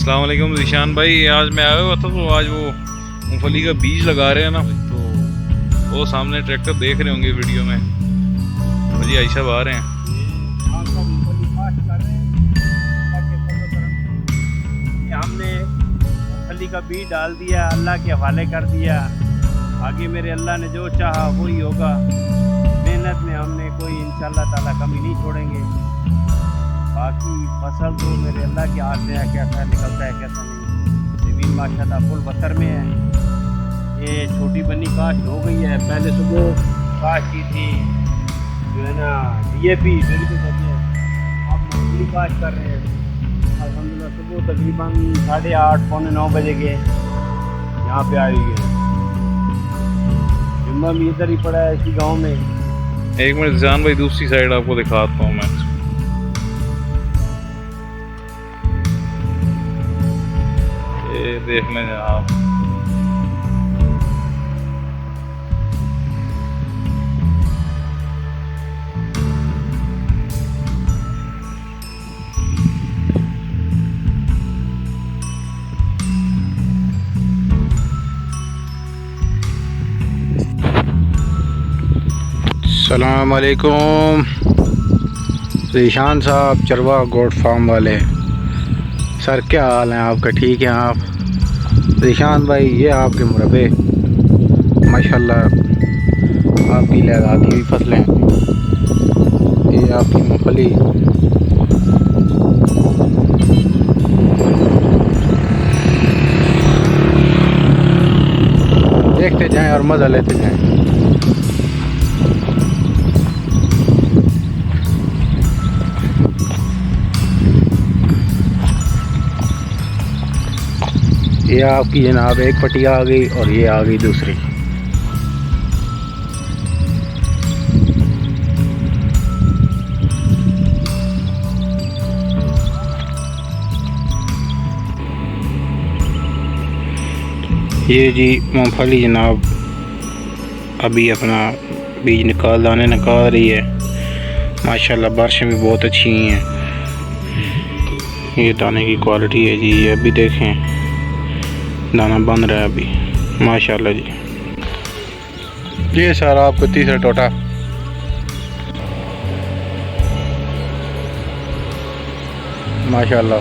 अस्सलाम वालेकुम ज़ीशान भाई। आज मैं आया हुआ था तो आज वो मूंगफली का बीज लगा रहे हैं ना, तो वो सामने ट्रैक्टर देख रहे होंगे वीडियो में। मुझे आई साहब आ रहे हैं। हमने मूंगफली का बीज डाल दिया, अल्लाह के हवाले कर दिया। आगे मेरे अल्लाह ने जो चाहा वही होगा। मेहनत में हमने कोई इंशाअल्लाह ताला कमी नहीं छोड़ेंगे। बाकी फसल तो मेरे अल्लाह के हाथ में है, कैसा निकलता है कैसा नहीं। ज़मीन माशाल्लाह फुल बतर में है। ये छोटी बन्नी काश्त हो गई है। पहले सुबह काश्त की थी जो है ना DAP ड्रिल के जरिए, अब मूंगफली काश्त कर रहे हैं। अल्हम्दुलिल्लाह सुबह तकरीबन 8:30 पौने 9 बजे के यहाँ पे आई हुई है। जुम्मा भी इधर ही पड़ा है इसी गाँव में। एक मिनट ज़ीशान भाई, दूसरी साइड आपको दिखाता हूँ मैं। ये देख लें आप, अस्सलाम वालेकुम ज़ीशान साहब, चरवा गोट फार्म वाले सर, क्या हाल है आपका? ठीक है आप? ज़ीशान भाई, ये आपके मुरब्बे माशाल्लाह, आपकी लहराती हुई फसलें, ये आपकी मूंगफली। देखते जाएं और मज़ा लेते जाएं। ये आपकी जनाब एक पट्टी आ गई और ये आ गई दूसरी। ये जी मूंगफली जनाब अभी अपना बीज दाने निकाल रही है। माशाल्लाह बारिशें भी बहुत अच्छी हैं। ये दाने की क्वालिटी है जी। ये अभी देखें, दाना बन रहा है अभी माशाल्लाह जी। ये सारा आपको तीसरा टोटा। माशाल्लाह